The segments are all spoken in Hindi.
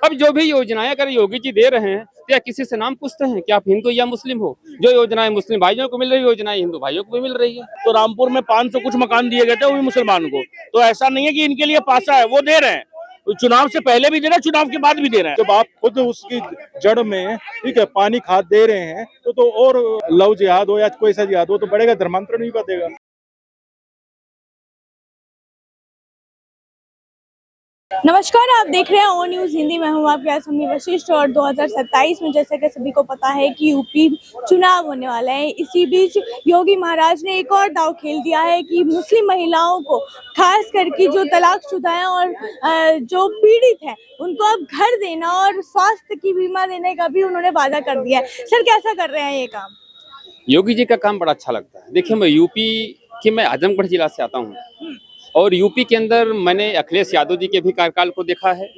अब जो भी योजनाएं अगर योगी जी दे रहे हैं तो या किसी से नाम पूछते हैं कि आप हिंदू या मुस्लिम हो। जो योजनाएं मुस्लिम भाइयों को मिल रही है, योजनाएं हिंदू भाइयों को भी मिल रही है। तो रामपुर में 500 कुछ मकान दिए गए थे वो भी मुसलमान को, तो ऐसा नहीं है कि इनके लिए पासा है, वो दे रहे हैं। चुनाव से पहले भी दे रहे हैं, चुनाव के बाद भी दे रहे हैं। जब आप खुद उसकी जड़ में ठीक है पानी खाद दे रहे हैं तो और लव जिहाद हो या कोई सा जिहाद हो तो बढ़ेगा, धर्मांतरण नहीं बढ़ेगा। नमस्कार, आप देख रहे हैं ओ न्यूज़ हिंदी में हूँ आपके साथ वशिष्ठ। और 2027 में जैसे कि सभी को पता है कि यूपी चुनाव होने वाला है। इसी बीच योगी महाराज ने एक और दांव खेल दिया है कि मुस्लिम महिलाओं को, खास करके जो तलाकशुदा हैं और जो पीड़ित हैं, उनको अब घर देना और स्वास्थ्य की बीमा देने का भी उन्होंने वादा कर दिया है। सर, कैसा कर रहे हैं ये काम? योगी जी का काम बड़ा अच्छा लगता है। देखिए, मैं आजमगढ़ जिला से आता हूँ और यूपी के अंदर मैंने अखिलेश यादव जी के भी कार्यकाल को देखा है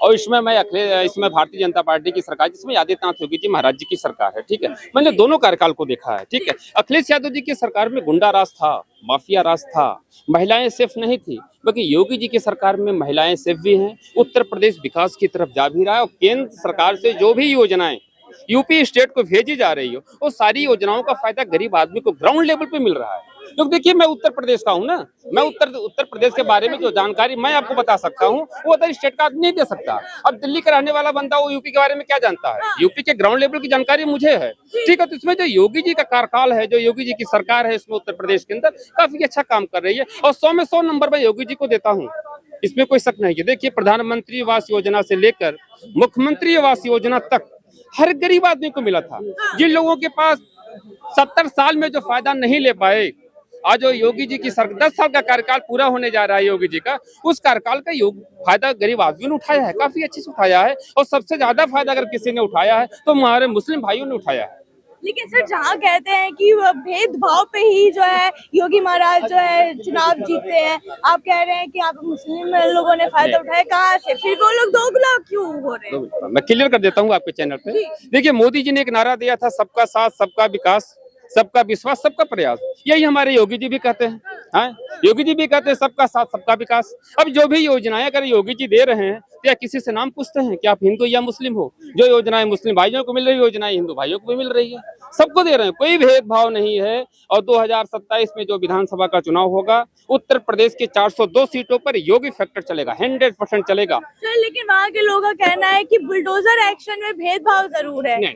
और इसमें भारतीय जनता पार्टी की सरकार, जिसमें आदित्यनाथ योगी जी महाराज जी की सरकार है, ठीक है। मैंने दोनों कार्यकाल को देखा है, ठीक है। अखिलेश यादव जी की सरकार में गुंडा राज था, माफिया राज था, महिलाएं सेफ नहीं थी। बाकी योगी जी की सरकार में महिलाएं सेफ भी हैं। उत्तर प्रदेश विकास की तरफ जा भी रहा है और केंद्र सरकार से जो भी योजनाएं यूपी स्टेट को भेजी जा रही हो, वो सारी योजनाओं का फायदा गरीब आदमी को ग्राउंड लेवल पे मिल रहा है। क्योंकि देखिए, मैं उत्तर प्रदेश का हूँ ना, मैं उत्तर प्रदेश के बारे में जो जानकारी मैं आपको बता सकता हूँ वो अदर स्टेट का आदमी नहीं दे सकता। अब दिल्ली का रहने वाला बंदा वो यूपी के बारे में क्या जानता है? यूपी के ग्राउंड लेवल की जानकारी मुझे है, ठीक है। तो इसमें जो योगी जी का कार्यकाल है, जो योगी जी की सरकार है, इसमें उत्तर प्रदेश के अंदर काफी अच्छा काम कर रही है और 100 में 100 नंबर मैं योगी जी को देता हूँ, इसमें कोई शक नहीं है। देखिए, प्रधानमंत्री आवास योजना से लेकर मुख्यमंत्री आवास योजना तक हर गरीब आदमी को मिला था। जिन लोगों के पास 70 साल में जो फायदा नहीं ले पाए, आज जो योगी जी की 10 साल का कार्यकाल पूरा होने जा रहा है योगी जी का, उस कार्यकाल का फायदा गरीब आदमी ने उठाया है, काफी अच्छे से उठाया है। और सबसे ज्यादा फायदा अगर किसी ने उठाया है तो हमारे मुस्लिम भाइयों ने उठाया है। लेकिन सर, जहाँ कहते हैं कि भेदभाव पे ही जो है योगी महाराज जो है चुनाव जीतते हैं, आप कह रहे हैं कि आप मुस्लिम लोगों ने फायदा उठाया, कहाँ से? फिर वो लोग दोगला क्यों हो रहे हैं? मैं क्लियर कर देता हूँ आपके चैनल पे। देखिए, मोदी जी ने एक नारा दिया था, सबका साथ, सबका विकास, सबका विश्वास, सबका प्रयास। यही हमारे योगी जी भी कहते हैं। हाँ, योगी जी भी कहते हैं सबका साथ, सबका विकास। अब जो भी योजनाएं अगर योगी जी दे रहे हैं तो या किसी से नाम पूछते हैं कि आप हिंदू या मुस्लिम हो। जो योजनाएं मुस्लिम भाइयों को मिल रही है, योजनाएं हिंदू भाइयों को भी मिल रही है, सबको दे रहे हैं, कोई भेदभाव नहीं है। और 2027 में जो विधानसभा का चुनाव होगा, उत्तर प्रदेश के 402 सीटों पर योगी फैक्टर चलेगा, 100% चलेगा। सर, लेकिन वहाँ के लोगों का कहना है कि बुलडोजर एक्शन में भेदभाव जरूर है।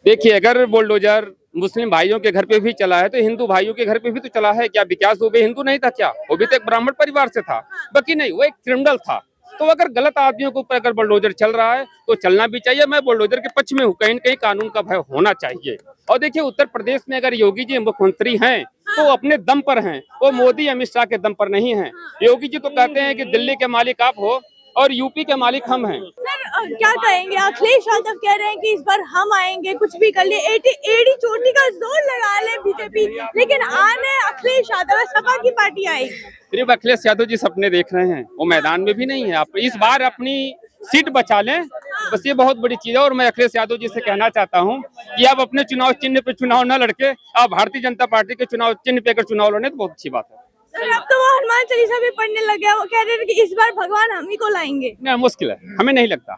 देखिए, अगर बुलडोजर मुस्लिम भाइयों के घर पे भी चला है तो हिंदू भाइयों के घर पे भी तो चला है। क्या विकास दुबे हिंदू नहीं था क्या? वो भी तो एक ब्राह्मण परिवार से था। बाकी नहीं, वो एक क्रिमिनल था। तो अगर गलत आदमियों के ऊपर अगर बुलडोजर चल रहा है तो चलना भी चाहिए। मैं बुलडोजर के पक्ष में हूँ, कहीं न कहीं कानून का भय होना चाहिए। और देखिए, उत्तर प्रदेश में अगर योगी जी मुख्यमंत्री हैं तो वो अपने दम पर हैं, वो मोदी अमित शाह के दम पर नहीं है। योगी जी तो कहते हैं कि दिल्ली के मालिक आप हो और यूपी के मालिक हम हैं। सर, क्या कहेंगे? अखिलेश यादव कह रहे हैं कि इस बार हम आएंगे, कुछ भी कर लिए, एड़ी चोटी का जोर लगा ले बीजेपी, लेकिन आने अखिलेश यादव, सपा की पार्टी आएगी। सिर्फ अखिलेश यादव जी सपने देख रहे हैं, वो मैदान में भी नहीं है। आप इस बार अपनी सीट बचा लें, बस ये बहुत बड़ी चीज है। और मैं अखिलेश यादव जी से कहना चाहता हूँ कि आप अपने चुनाव चिन्ह पे चुनाव न लड़के, आप भारतीय जनता पार्टी के चुनाव चिन्ह पे अगर चुनाव लड़े तो बहुत अच्छी बात है। सर, अब तो वो हनुमान चालीसा भी पढ़ने लग गया, वो कह रहे हैं कि इस बार भगवान हम ही को लाएंगे। नहीं, मुश्किल है, हमें नहीं लगता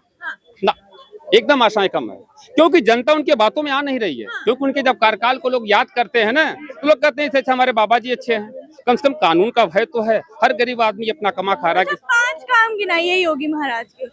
ना, एकदम आशाएं कम है। क्योंकि जनता उनके बातों में आ नहीं रही है। क्योंकि उनके जब कार्यकाल को लोग याद करते हैं ना, तो लोग कहते हैं अच्छा हमारे बाबा जी अच्छे हैं। कम से कम कानून का भय तो है, हर गरीब आदमी अपना कमा खा रहा है। 5 काम गिनाइए योगी महाराज के।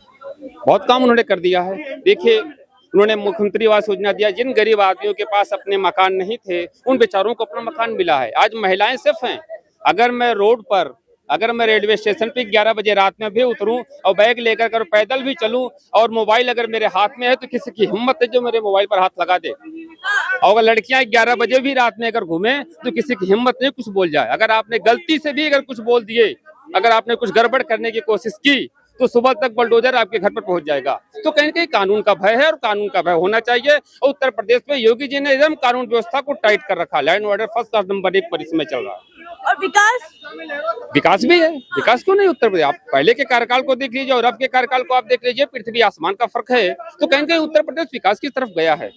बहुत काम उन्होंने कर दिया है। देखिए, उन्होंने मुख्यमंत्री आवास योजना दिया, जिन गरीब आदमियों के पास अपने मकान नहीं थे उन बेचारों को अपना मकान मिला है। आज महिलाएं सिर्फ हैं। अगर मैं रोड पर, अगर मैं रेलवे स्टेशन पे 11 बजे रात में भी उतरूं और बैग लेकर कर पैदल भी चलूं और मोबाइल अगर मेरे हाथ में है तो किसी की हिम्मत है जो मेरे मोबाइल पर हाथ लगा दे। और अगर लड़कियां 11 बजे भी रात में अगर घूमे तो किसी की हिम्मत नहीं कुछ बोल जाए। अगर आपने गलती से भी अगर कुछ बोल दिए, अगर आपने कुछ गड़बड़ करने की कोशिश की तो सुबह तक बुलडोजर आपके घर पर पहुंच जाएगा। तो कहीं न कहीं कानून का भय है और कानून का भय होना चाहिए। और उत्तर प्रदेश में योगी जी ने एकदम कानून व्यवस्था को टाइट कर रखा। Land order first class number 1 पर इसमें चल रहा है। और विकास भी है। विकास क्यों नहीं उत्तर प्रदेश? आप पहले के कार्यकाल को देख लीजिए और अब के कार्यकाल को आप देख लीजिए, पृथ्वी आसमान का फर्क है। तो कहीं न कहीं उत्तर प्रदेश विकास की तरफ गया है।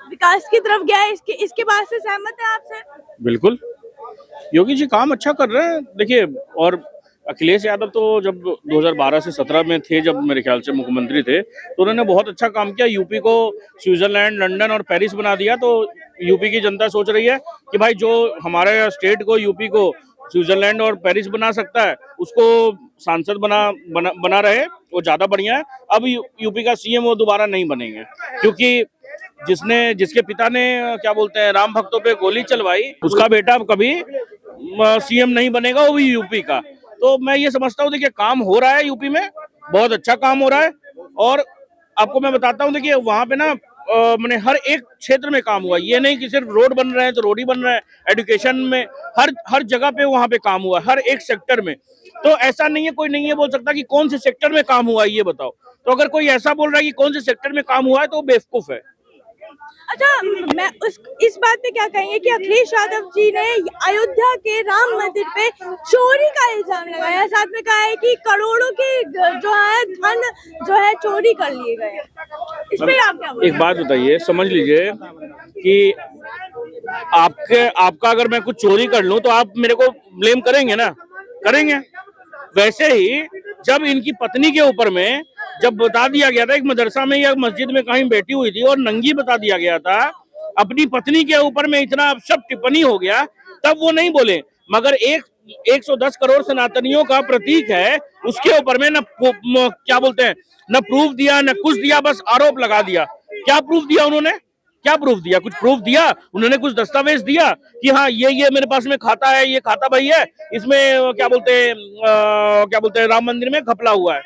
विकास की तरफ गया है, इसके बात से सहमत है आपसे? बिल्कुल, योगी जी काम अच्छा कर रहे हैं। देखिए, और अखिलेश यादव तो जब 2012 से 17 में थे, जब मेरे ख्याल से मुख्यमंत्री थे, तो उन्होंने बहुत अच्छा काम किया। यूपी को स्विट्जरलैंड, लंदन और पेरिस बना दिया। तो यूपी की जनता सोच रही है कि भाई जो हमारे स्टेट को, यूपी को स्विट्जरलैंड और पेरिस बना सकता है, उसको सांसद बना रहे, वो ज्यादा बढ़िया है। अब यूपी का सीएम वो दोबारा नहीं बनेंगे, क्योंकि जिसके पिता ने क्या बोलते हैं राम भक्तों पे गोली चलवाई, उसका बेटा अब कभी सीएम नहीं बनेगा, वो भी यूपी का। तो मैं ये समझता हूँ, देखिए काम हो रहा है यूपी में, बहुत अच्छा काम हो रहा है। और आपको मैं बताता हूँ, देखिए वहां पे ना मैंने हर एक क्षेत्र में काम हुआ। ये नहीं कि सिर्फ रोड बन रहे हैं तो रोड ही बन रहे हैं, एजुकेशन में हर जगह पे वहां पे काम हुआ, हर एक सेक्टर में। तो ऐसा नहीं है, कोई नहीं है बोल सकता कि कौन से सेक्टर में काम हुआ है, ये बताओ। तो अगर कोई ऐसा बोल रहा है कि कौन से सेक्टर में काम हुआ है, तो वो बेवकूफ है। अच्छा, मैं इस बात पे क्या कहेंगे कि अखिलेश यादव जी ने अयोध्या के राम मंदिर पे चोरी का इल्जाम लगाया, साथ में कहा है कि करोड़ों के जो है धन जो है चोरी कर लिए गए। इस पे आप क्या बोलेंगे? एक बात बताइए, समझ लीजिए कि आपका अगर मैं कुछ चोरी कर लूं तो आप मेरे को ब्लेम करेंगे ना, करेंगे। वैसे ही जब इनकी पत्नी के ऊपर में जब बता दिया गया था, एक मदरसा में या मस्जिद में कहीं बैठी हुई थी और नंगी बता दिया गया था, अपनी पत्नी के ऊपर में इतना सब टिप्पणी हो गया, तब वो नहीं बोले। मगर 110 करोड़ सनातनियों का प्रतीक है, उसके ऊपर में न क्या बोलते हैं, न प्रूफ दिया, न कुछ दिया, बस आरोप लगा दिया। क्या प्रूफ दिया उन्होंने? क्या प्रूफ दिया? कुछ प्रूफ दिया उन्होंने? कुछ दस्तावेज दिया कि हाँ ये मेरे पास में खाता है, ये खाता भाई है, इसमें क्या बोलते हैं राम मंदिर में घपला हुआ है?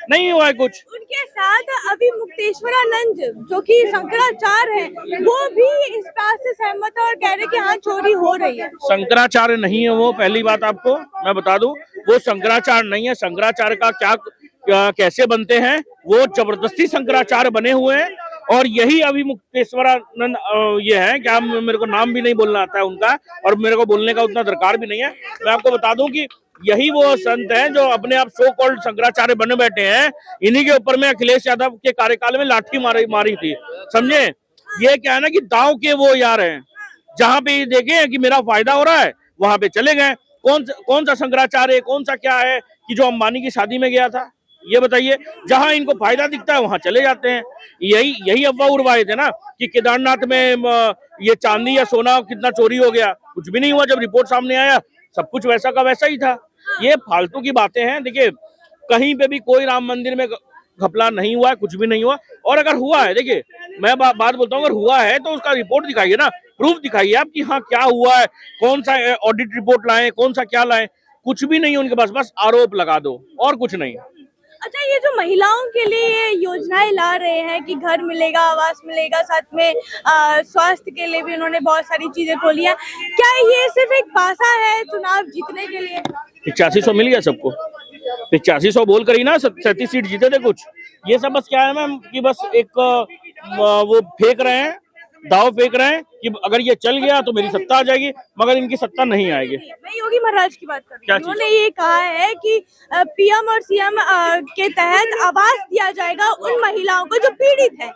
नहीं हुआ है कुछ। उनके साथ अभी मुक्तेश्वरानंद जो कि शंकराचार्य है, वो भी इस बात से सहमत है और कह रहे कि हाँ चोरी हो रही है। शंकराचार्य नहीं है वो, पहली बात आपको मैं बता दूं, वो शंकराचार्य नहीं है। शंकराचार्य का क्या कैसे बनते हैं, वो जबरदस्ती शंकराचार्य बने हुए हैं। और यही अभी मुक्तेश्वरानंद ये है, क्या मेरे को नाम भी नहीं बोलना आता है उनका, और मेरे को बोलने का उतना दरकार भी नहीं है। मैं आपको बता दूं कि यही वो संत हैं जो अपने आप सो कॉल्ड शंकराचार्य बने बैठे हैं। इन्हीं के ऊपर में अखिलेश यादव के कार्यकाल में लाठी मारी थी, समझे? ये क्या है ना कि दांव के वो यार हैं, जहां पे ये देखे कि मेरा फायदा हो रहा है वहां पे चले गए। कौन सा शंकराचार्य, कौन सा क्या है कि जो अंबानी की शादी में गया था? ये बताइए। जहां इनको फायदा दिखता है वहां चले जाते हैं। यही अफवाह उड़वाए थे ना कि केदारनाथ में ये चांदी या सोना कितना चोरी हो गया। कुछ भी नहीं हुआ। जब रिपोर्ट सामने आया सब कुछ वैसा का वैसा ही था। ये फालतू की बातें हैं। देखिए कहीं पे भी कोई राम मंदिर में घपला नहीं हुआ है, कुछ भी नहीं हुआ। और अगर हुआ है, देखिए मैं बात बोलता हूँ, अगर हुआ है तो उसका रिपोर्ट दिखाइए ना, प्रूफ दिखाइए आप कि हाँ क्या हुआ है, कौन सा ऑडिट रिपोर्ट लाए, कौन सा क्या लाए। कुछ भी नहीं है उनके पास, बस आरोप लगा दो और कुछ नहीं। अच्छा, ये जो महिलाओं के लिए ये योजनाएं ला रहे हैं कि घर मिलेगा, आवास मिलेगा, साथ में स्वास्थ्य के लिए भी उन्होंने बहुत सारी चीजें खोली है, क्या ये सिर्फ एक पासा है चुनाव जीतने के लिए? 8500 मिल गया सबको। 8500 बोल कर ही ना 37 सीट जीते थे कुछ। ये सब बस क्या है मैम कि बस एक वो फेंक रहे हैं, दाव फेंक रहे हैं कि अगर ये चल गया तो मेरी सत्ता आ जाएगी, मगर इनकी सत्ता नहीं आएगी। मैं योगी महाराज की बात कर रही हूँ। उन्होंने ये कहा है कि पीएम और सीएम के तहत आवास दिया जाएगा उन महिलाओं को जो पीड़ित है,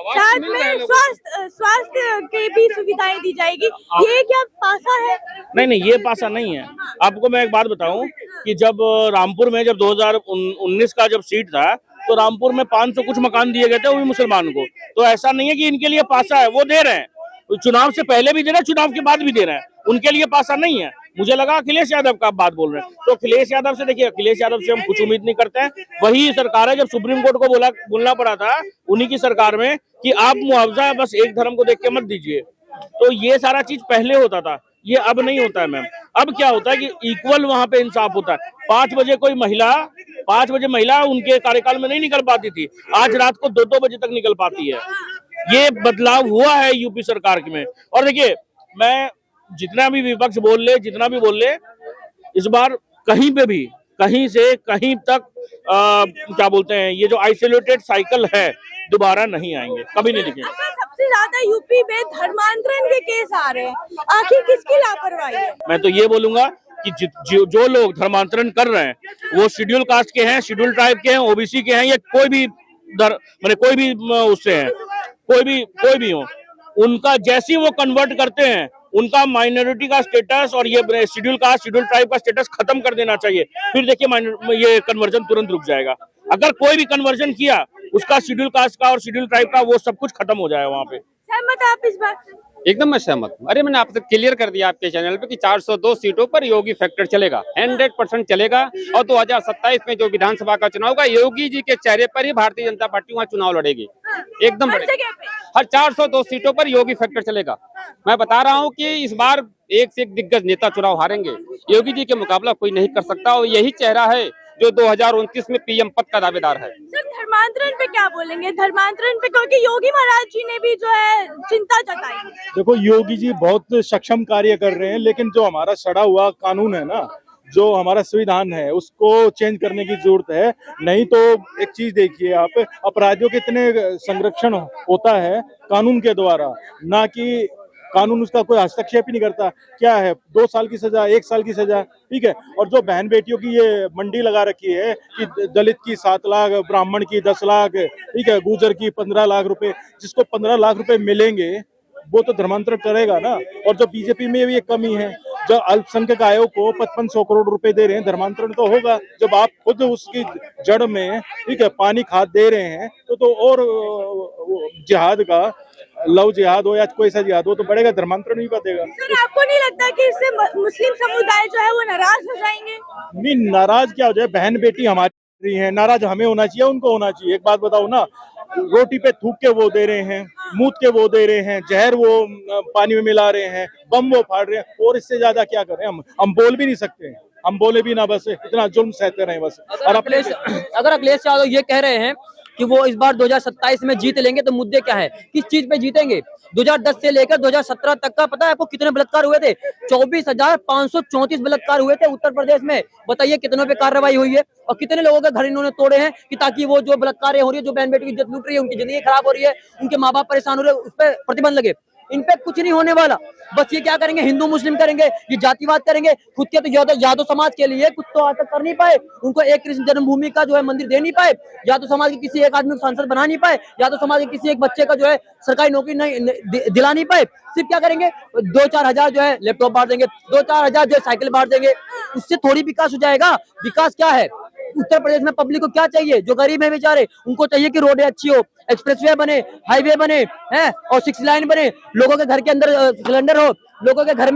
साथ में स्वास्थ्य के भी सुविधाएं दी जाएगी। ये क्या पासा है? नहीं, ये पासा नहीं है। आपको मैं एक बात बताऊं कि जब रामपुर में जब 2019 का जब सीट था तो रामपुर में 500 कुछ मकान दिए गए थे, वो भी मुसलमान को। तो ऐसा नहीं है कि इनके लिए पासा है, वो दे रहे हैं। चुनाव से पहले भी दे रहे हैं, चुनाव के बाद भी दे रहे हैं। उनके लिए पासा नहीं है। मुझे लगा अखिलेश यादव का आप बात बोल रहे हैं, तो अखिलेश यादव से देखिए, अखिलेश यादव से हम कुछ उम्मीद नहीं करते हैं। वही सरकार है जब सुप्रीम कोर्ट को बोलना पड़ा था उन्हीं की सरकार में कि आप मुआवजा बस एक धर्म को देख के मत दीजिए। तो ये सारा चीज पहले होता था, ये अब नहीं होता है मैम। अब क्या होता है कि इक्वल वहां पे इंसाफ होता है। 5 बजे महिला उनके कार्यकाल में नहीं निकल पाती थी, आज रात को 2-2 बजे तक निकल पाती है। ये बदलाव हुआ है यूपी सरकार में। और देखिए मैं जितना भी विपक्ष जितना भी बोल ले, इस बार कहीं पे भी कहीं से कहीं तक क्या बोलते हैं, ये जो आइसोलेटेड साइकिल है दोबारा नहीं आएंगे, कभी नहीं दिखेंगे। सबसे ज्यादा यूपी में धर्मांतरण के केस आ रहे हैं, आखिर किसकी लापरवाही है? मैं तो ये बोलूंगा कि जो लोग धर्मांतरण कर रहे हैं वो शेड्यूल कास्ट के हैं, शेड्यूल ट्राइब के हैं, ओबीसी के हैं, या कोई भी कोई भी उससे है, कोई भी हो, उनका जैसे वो कन्वर्ट करते हैं उनका माइनॉरिटी का स्टेटस और ये शेड्यूल कास्ट शेड्यूल ट्राइब का स्टेटस खत्म कर देना चाहिए। फिर देखिए ये कन्वर्जन तुरंत रुक जाएगा। अगर कोई भी कन्वर्जन किया उसका शेड्यूल कास्ट का और शेड्यूल ट्राइब का वो सब कुछ खत्म हो जाएगा वहाँ पे। सहमत हैं आप इस बात से? एकदम मैं सहमत हूँ। अरे मैंने आपसे क्लियर कर दिया आपके चैनल पे कि 402 सीटों पर योगी फैक्टर चलेगा, 100% चलेगा। और 2027 में जो विधानसभा का चुनाव होगा, योगी जी के चेहरे पर ही भारतीय जनता पार्टी वहाँ चुनाव लड़ेगी, एकदम हर लड़ेगी। जगह पे? हर 402 सीटों पर योगी फैक्टर चलेगा। मैं बता रहा हूँ कि इस बार एक से एक दिग्गज नेता चुनाव हारेंगे, योगी जी के मुकाबला कोई नहीं कर सकता। और यही चेहरा है जो 2029 में पीएम पद का दावेदार है। सर धर्मांतरण पे क्या बोलेंगे? धर्मांतरण पे, क्योंकि योगी महाराज जी ने भी जो है चिंता जताई है। देखो योगी जी बहुत सक्षम कार्य कर रहे हैं, लेकिन जो हमारा सड़ा हुआ कानून है ना, जो हमारा संविधान है, उसको चेंज करने की जरूरत है। नहीं तो एक चीज देखिए आप, अपराधियों के इतने संरक्षण होता है कानून के द्वारा, ना कि कानून उसका कोई हस्तक्षेप ही नहीं करता। क्या है 2 साल की सजा, 1 साल की सजा, ठीक है। और जो बहन बेटियों की ये मंडी लगा रखी है कि दलित की 7 लाख, ब्राह्मण की 10 लाख, ठीक है, गुर्जर की 15 लाख रुपए, जिसको 15 लाख रुपए मिलेंगे वो तो धर्मांतरण करेगा ना। और जो बीजेपी में भी एक कमी है, जो अल्पसंख्यक आयोग को 5500 करोड़ रुपए दे रहे हैं, धर्मांतरण तो होगा। जब आप खुद उसकी जड़ में, ठीक है, पानी खाद दे रहे हैं तो और जिहाद का, लव जिहाद हो या कोई सा जिहाद हो, तो बढ़ेगा, धर्मांतरण नहीं बढ़ेगा। सर आपको नहीं लगता कि इससे मुस्लिम समुदाय जो है वो नाराज हो जाएंगे? नहीं, नाराज क्या हो जाए, बहन बेटी हमारी है, नाराज हमें होना चाहिए, उनको होना चाहिए। एक बात बताओ ना, रोटी पे थूक के वो दे रहे हैं, मूत के वो दे रहे हैं, जहर वो पानी में मिला रहे हैं, बम वो फाड़ रहे हैं, और इससे ज्यादा क्या करें हम बोल भी नहीं सकते हैं, हम बोले भी ना, बस इतना जुल्म सहते रहे बस। और अगर अखिलेश यादव ये कह रहे हैं कि वो इस बार 2027 में जीत लेंगे, तो मुद्दे क्या है, किस चीज पे जीतेंगे? 2010 से लेकर 2017 तक का पता है आपको कितने बलात्कार हुए थे? 24,534 बलात्कार हुए थे उत्तर प्रदेश में। बताइए कितनों पे कार्रवाई हुई है और कितने लोगों के घर इन्होंने तोड़े हैं कि ताकि वो जो बलात्कार हो रही है, जो बहन बेटी की इज्जत लूट रही है, उनकी जिंदगी खराब हो रही है, उनके माँ बाप परेशान हो रहे हैं, उस पर प्रतिबंध लगे। इन पे कुछ नहीं होने वाला। बस ये क्या करेंगे, हिंदू मुस्लिम करेंगे, ये जातिवाद करेंगे। खुद के तो यादव समाज के लिए कुछ तो आज तक कर नहीं पाए, उनको एक कृष्ण जन्मभूमि का जो है मंदिर दे नहीं पाए, यादव समाज के किसी एक आदमी को सांसद बना नहीं पाए, यादव समाज के किसी एक बच्चे का जो है सरकारी नौकरी नहीं दिला नहीं पाए। सिर्फ क्या करेंगे, 2-4 हजार जो है लैपटॉप बांट देंगे, 2-4 हजार जो है साइकिल बांट देंगे। उससे थोड़ी विकास हो जाएगा। विकास क्या है उत्तर प्रदेश में? पब्लिक को क्या चाहिए? जो गरीब है बेचारे, उनको चाहिए कि रोडें अच्छी हो, एक्सप्रेसवे बने, हाईवे बने हैं और 6 लाइन बने, लोगों के घर के अंदर सिलेंडर हो, लोगों के घर में